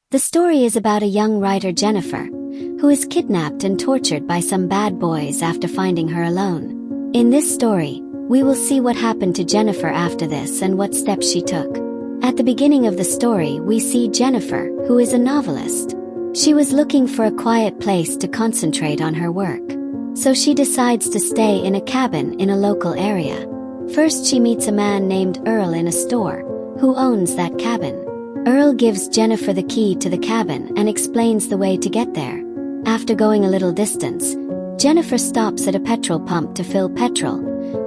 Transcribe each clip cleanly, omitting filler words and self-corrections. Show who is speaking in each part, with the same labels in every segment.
Speaker 1: The story is about a young writer, Jennifer, who is kidnapped and tortured by some bad boys after finding her alone. In this story, we will see what happened to Jennifer after this and what steps she took. At the beginning of the story, we see Jennifer, who is a novelist. She was looking for a quiet place to concentrate on her work. So she decides to stay in a cabin in a local area. First, she meets a man named Earl in a store, who owns that cabin. Earl gives Jennifer the key to the cabin and explains the way to get there. After going a little distance, Jennifer stops at a petrol pump to fill petrol,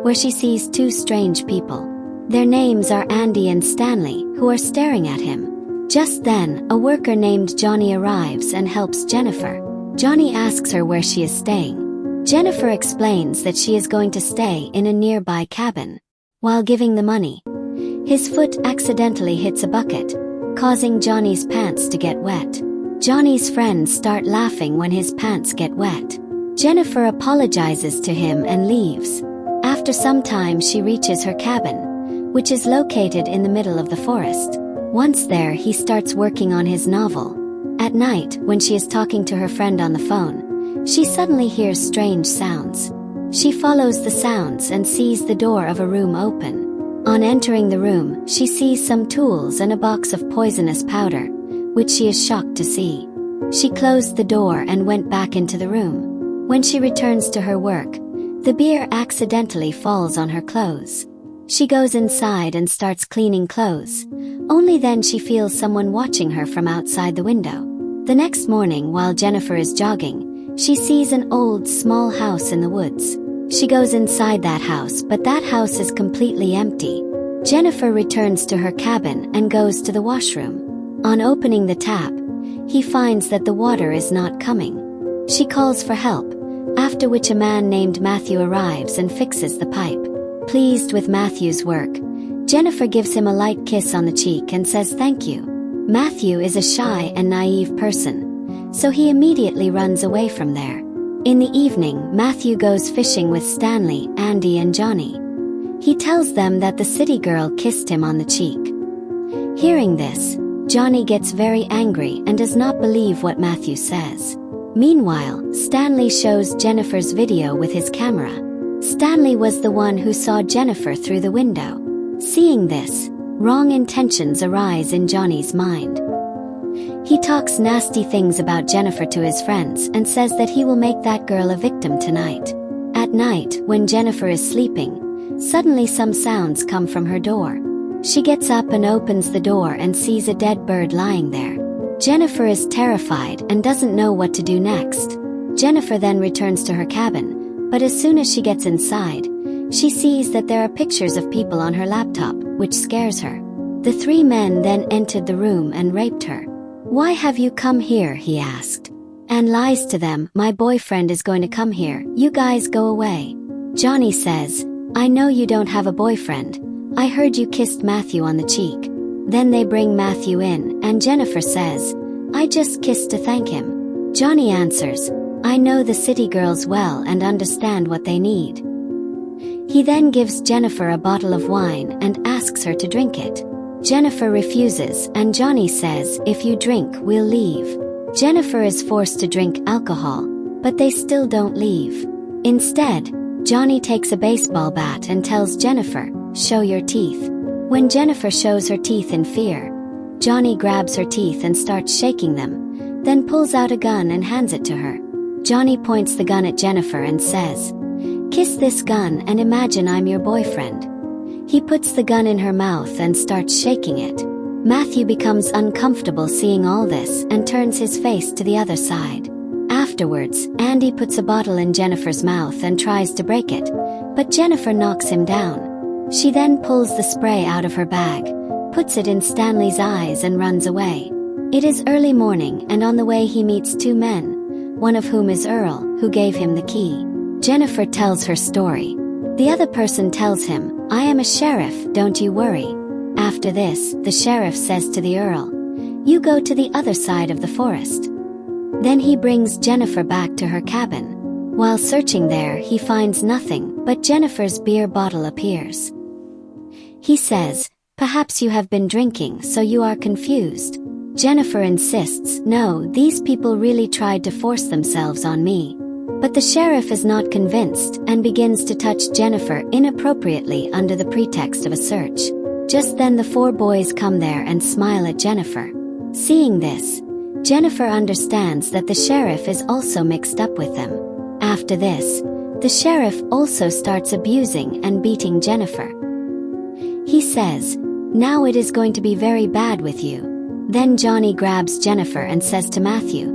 Speaker 1: where she sees two strange people. Their names are Andy and Stanley, who are staring at him. Just then, a worker named Johnny arrives and helps Jennifer. Johnny asks her where she is staying. Jennifer explains that she is going to stay in a nearby cabin. While giving the money, his foot accidentally hits a bucket, causing Johnny's pants to get wet. Johnny's friends start laughing when his pants get wet. Jennifer apologizes to him and leaves. After some time, she reaches her cabin, which is located in the middle of the forest. Once there, he starts working on his novel. At night, when she is talking to her friend on the phone, she suddenly hears strange sounds. She follows the sounds and sees the door of a room open. On entering the room, she sees some tools and a box of poisonous powder, which she is shocked to see. She closed the door and went back into the room. When she returns to her work, the beer accidentally falls on her clothes. She goes inside and starts cleaning clothes. Only then she feels someone watching her from outside the window. The next morning, while Jennifer is jogging, she sees an old, small house in the woods. She goes inside that house, but that house is completely empty. Jennifer returns to her cabin and goes to the washroom. On opening the tap, he finds that the water is not coming. She calls for help, after which a man named Matthew arrives and fixes the pipe. Pleased with Matthew's work, Jennifer gives him a light kiss on the cheek and says thank you. Matthew is a shy and naive person, so he immediately runs away from there. In the evening, Matthew goes fishing with Stanley, Andy, and Johnny. He tells them that the city girl kissed him on the cheek. Hearing this, Johnny gets very angry and does not believe what Matthew says. Meanwhile, Stanley shows Jennifer's video with his camera. Stanley was the one who saw Jennifer through the window. Seeing this, wrong intentions arise in Johnny's mind. He talks nasty things about Jennifer to his friends and says that he will make that girl a victim tonight. At night, when Jennifer is sleeping, suddenly some sounds come from her door. She gets up and opens the door and sees a dead bird lying there. Jennifer is terrified and doesn't know what to do next. Jennifer then returns to her cabin, but as soon as she gets inside, she sees that there are pictures of people on her laptop, which scares her. The three men then entered the room and raped her. "Why have you come here?" he asked. And lies to them, "My boyfriend is going to come here, you guys go away." Johnny says, "I know you don't have a boyfriend. I heard you kissed Matthew on the cheek." Then they bring Matthew in, and Jennifer says, "I just kissed to thank him." Johnny answers, "I know the city girls well and understand what they need." He then gives Jennifer a bottle of wine and asks her to drink it. Jennifer refuses, and Johnny says, "If you drink, we'll leave." Jennifer is forced to drink alcohol, but they still don't leave. Instead, Johnny takes a baseball bat and tells Jennifer, "Show your teeth." When Jennifer shows her teeth in fear, Johnny grabs her teeth and starts shaking them, then pulls out a gun and hands it to her. Johnny points the gun at Jennifer and says, "Kiss this gun and imagine I'm your boyfriend." He puts the gun in her mouth and starts shaking it. Matthew becomes uncomfortable seeing all this and turns his face to the other side. Afterwards, Andy puts a bottle in Jennifer's mouth and tries to break it, but Jennifer knocks him down. She then pulls the spray out of her bag, puts it in Stanley's eyes and runs away. It is early morning, and on the way he meets two men, one of whom is Earl, who gave him the key. Jennifer tells her story. The other person tells him, "I am a sheriff, don't you worry." After this, the sheriff says to the Earl, "You go to the other side of the forest." Then he brings Jennifer back to her cabin. While searching there, he finds nothing, but Jennifer's beer bottle appears. He says, "Perhaps you have been drinking, so you are confused." Jennifer insists, "No, these people really tried to force themselves on me." But the sheriff is not convinced and begins to touch Jennifer inappropriately under the pretext of a search. Just then the 4 boys come there and smile at Jennifer. Seeing this, Jennifer understands that the sheriff is also mixed up with them. After this, the sheriff also starts abusing and beating Jennifer. He says, "Now it is going to be very bad with you." Then Johnny grabs Jennifer and says to Matthew,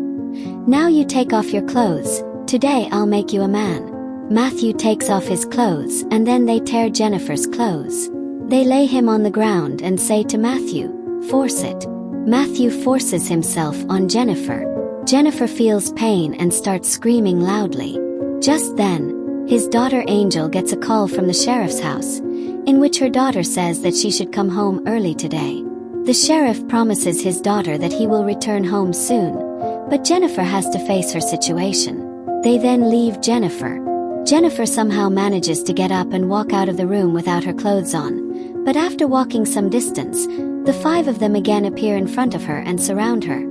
Speaker 1: "Now you take off your clothes. Today I'll make you a man." Matthew takes off his clothes and then they tear Jennifer's clothes. They lay him on the ground and say to Matthew, "Force it." Matthew forces himself on Jennifer. Jennifer feels pain and starts screaming loudly. Just then, his daughter Angel gets a call from the sheriff's house, in which her daughter says that she should come home early today. The sheriff promises his daughter that he will return home soon, but Jennifer has to face her situation. They then leave Jennifer. Jennifer somehow manages to get up and walk out of the room without her clothes on, but after walking some distance, the 5 of them again appear in front of her and surround her,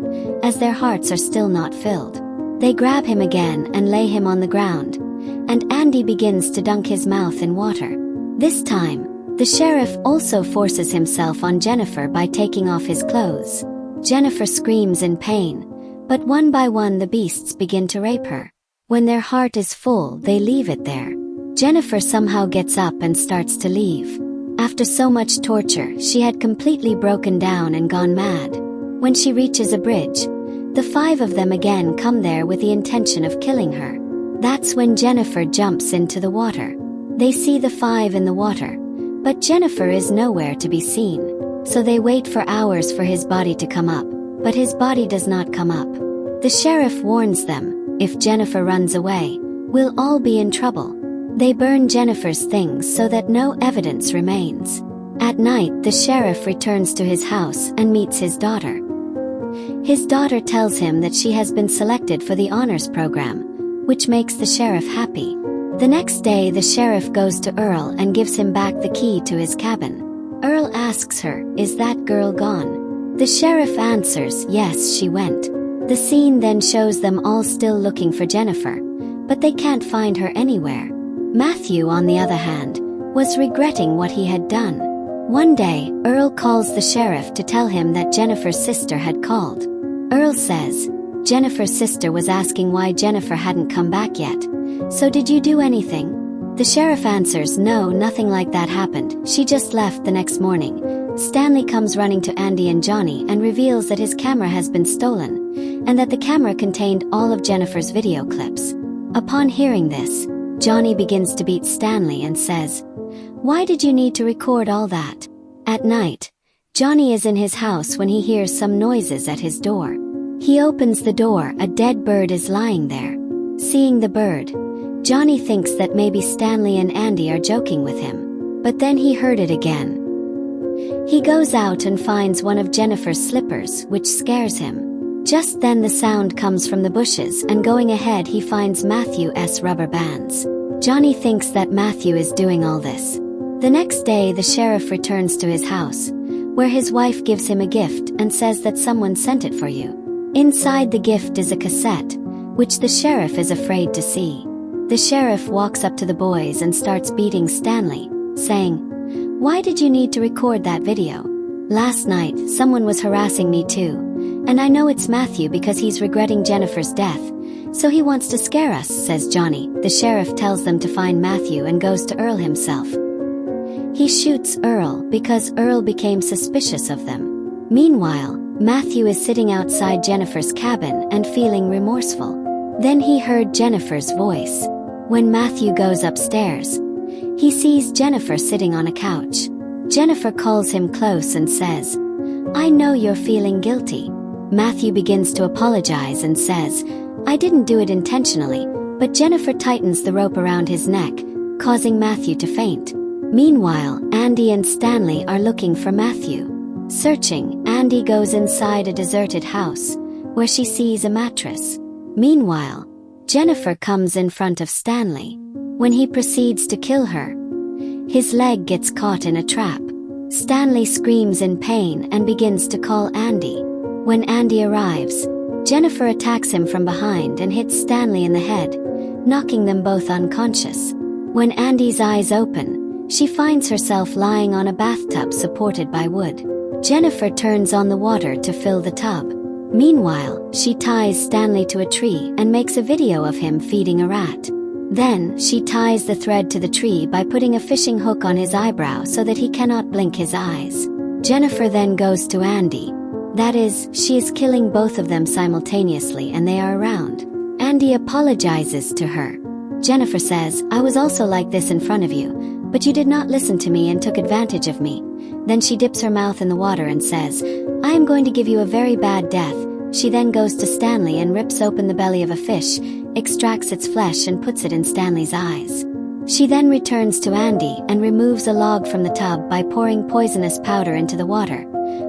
Speaker 1: as their hearts are still not filled. They grab him again and lay him on the ground, and Andy begins to dunk his mouth in water. This time, the sheriff also forces himself on Jennifer by taking off his clothes. Jennifer screams in pain, but one by one the beasts begin to rape her. When their heart is full, they leave it there. Jennifer somehow gets up and starts to leave. After so much torture, she had completely broken down and gone mad. When she reaches a bridge, the 5 of them again come there with the intention of killing her. That's when Jennifer jumps into the water. They see the 5 in the water, but Jennifer is nowhere to be seen. So they wait for hours for his body to come up, but his body does not come up. The sheriff warns them, if Jennifer runs away, we'll all be in trouble. They burn Jennifer's things so that no evidence remains. At night, the sheriff returns to his house and meets his daughter. His daughter tells him that she has been selected for the honors program, which makes the sheriff happy. The next day, the sheriff goes to Earl and gives him back the key to his cabin. Earl asks her, "Is that girl gone?" The sheriff answers, "Yes, she went." The scene then shows them all still looking for Jennifer, but they can't find her anywhere. Matthew, on the other hand, was regretting what he had done. One day, Earl calls the sheriff to tell him that Jennifer's sister had called. Earl says, "Jennifer's sister was asking why Jennifer hadn't come back yet. So did you do anything?" The sheriff answers, "No, nothing like that happened. She just left the next morning." Stanley comes running to Andy and Johnny and reveals that his camera has been stolen, and that the camera contained all of Jennifer's video clips. Upon hearing this, Johnny begins to beat Stanley and says, "Why did you need to record all that?" At night, Johnny is in his house when he hears some noises at his door. He opens the door. A dead bird is lying there. Seeing the bird, Johnny thinks that maybe Stanley and Andy are joking with him, but then he heard it again. He goes out and finds one of Jennifer's slippers, which scares him. Just then the sound comes from the bushes, and going ahead he finds Matthew's rubber bands. Johnny thinks that Matthew is doing all this. The next day the sheriff returns to his house, where his wife gives him a gift and says that someone sent it for you. Inside the gift is a cassette, which the sheriff is afraid to see. The sheriff walks up to the boys and starts beating Stanley, saying, "Why did you need to record that video? Last night, someone was harassing me too, and I know it's Matthew because he's regretting Jennifer's death, so he wants to scare us," says Johnny. The sheriff tells them to find Matthew and goes to Earl himself. He shoots Earl because Earl became suspicious of them. Meanwhile, Matthew is sitting outside Jennifer's cabin and feeling remorseful. Then he heard Jennifer's voice. When Matthew goes upstairs, he sees Jennifer sitting on a couch. Jennifer calls him close and says, "I know you're feeling guilty." Matthew begins to apologize and says, "I didn't do it intentionally," but Jennifer tightens the rope around his neck, causing Matthew to faint. Meanwhile, Andy and Stanley are looking for Matthew. Searching, Andy goes inside a deserted house, where she sees a mattress. Meanwhile, Jennifer comes in front of Stanley. When he proceeds to kill her, his leg gets caught in a trap. Stanley screams in pain and begins to call Andy. When Andy arrives, Jennifer attacks him from behind and hits Stanley in the head, knocking them both unconscious. When Andy's eyes open, she finds herself lying on a bathtub supported by wood. Jennifer turns on the water to fill the tub. Meanwhile, she ties Stanley to a tree and makes a video of him feeding a rat. Then, she ties the thread to the tree by putting a fishing hook on his eyebrow so that he cannot blink his eyes. Jennifer then goes to Andy. That is, she is killing both of them simultaneously and they are around. Andy apologizes to her. Jennifer says, "I was also like this in front of you, but you did not listen to me and took advantage of me." Then she dips her mouth in the water and says, "I am going to give you a very bad death." She then goes to Stanley and rips open the belly of a fish, extracts its flesh and puts it in Stanley's eyes. She then returns to Andy and removes a log from the tub by pouring poisonous powder into the water,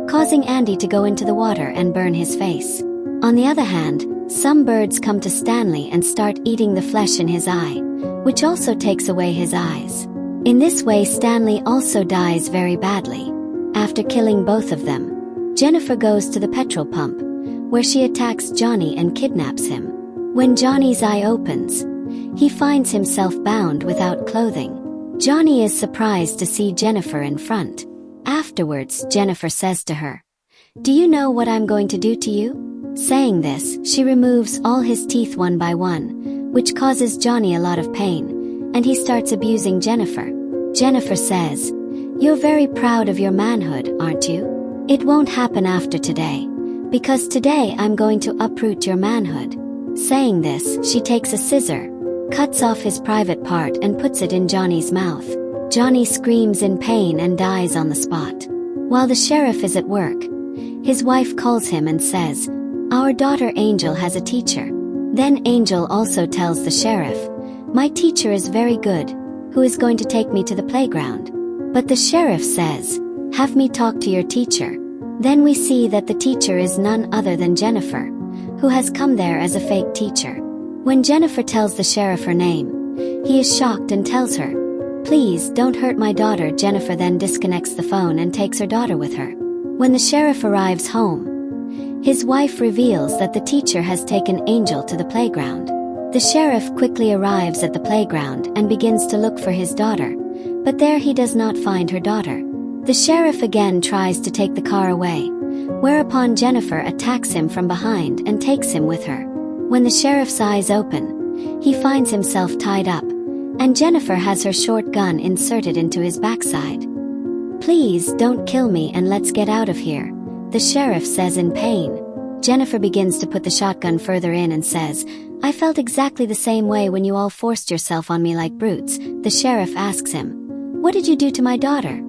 Speaker 1: causing Andy to go into the water and burn his face. On the other hand, some birds come to Stanley and start eating the flesh in his eye, which also takes away his eyes. In this way, Stanley also dies very badly. After killing both of them, Jennifer goes to the petrol pump, where she attacks Johnny and kidnaps him. When Johnny's eye opens, he finds himself bound without clothing. Johnny is surprised to see Jennifer in front. Afterwards, Jennifer says to her, "Do you know what I'm going to do to you?" Saying this, she removes all his teeth one by one, which causes Johnny a lot of pain, and he starts abusing Jennifer. Jennifer says, "You're very proud of your manhood, aren't you? It won't happen after today, because today I'm going to uproot your manhood." Saying this, she takes a scissor, cuts off his private part and puts it in Johnny's mouth. Johnny screams in pain and dies on the spot. While the sheriff is at work, his wife calls him and says, "Our daughter Angel has a teacher." Then Angel also tells the sheriff, "My teacher is very good, who is going to take me to the playground." But the sheriff says, "Have me talk to your teacher." Then we see that the teacher is none other than Jennifer, who has come there as a fake teacher. When Jennifer tells the sheriff her name, he is shocked and tells her, "Please don't hurt my daughter." Jennifer then disconnects the phone and takes her daughter with her. When the sheriff arrives home, his wife reveals that the teacher has taken Angel to the playground. The sheriff quickly arrives at the playground and begins to look for his daughter, but there he does not find her daughter. The sheriff again tries to take the car away, whereupon Jennifer attacks him from behind and takes him with her. When the sheriff's eyes open, he finds himself tied up, and Jennifer has her short gun inserted into his backside. "Please don't kill me and let's get out of here," the sheriff says in pain. Jennifer begins to put the shotgun further in and says, "I felt exactly the same way when you all forced yourself on me like brutes." The sheriff asks him, "What did you do to my daughter?"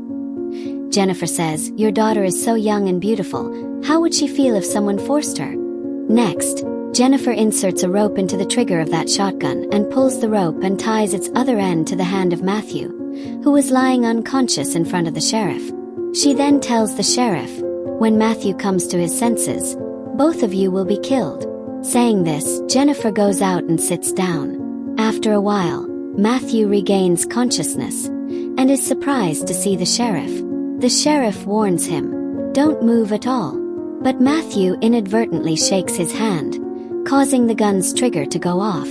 Speaker 1: Jennifer says, "Your daughter is so young and beautiful. How would she feel if someone forced her?" Next, Jennifer inserts a rope into the trigger of that shotgun and pulls the rope and ties its other end to the hand of Matthew, who was lying unconscious in front of the sheriff. She then tells the sheriff, "When Matthew comes to his senses, both of you will be killed." Saying this, Jennifer goes out and sits down. After a while, Matthew regains consciousness and is surprised to see the sheriff. The sheriff warns him, "Don't move at all." But Matthew inadvertently shakes his hand, causing the gun's trigger to go off.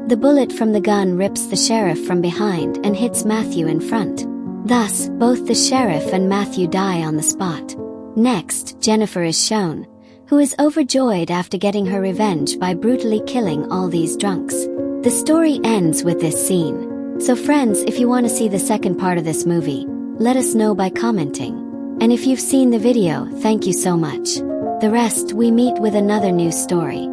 Speaker 1: The bullet from the gun rips the sheriff from behind and hits Matthew in front. Thus, both the sheriff and Matthew die on the spot. Next, Jennifer is shown, who is overjoyed after getting her revenge by brutally killing all these drunks. The story ends with this scene. So friends, if you want to see the second part of this movie, let us know by commenting. And if you've seen the video, thank you so much. The rest we meet with another new story.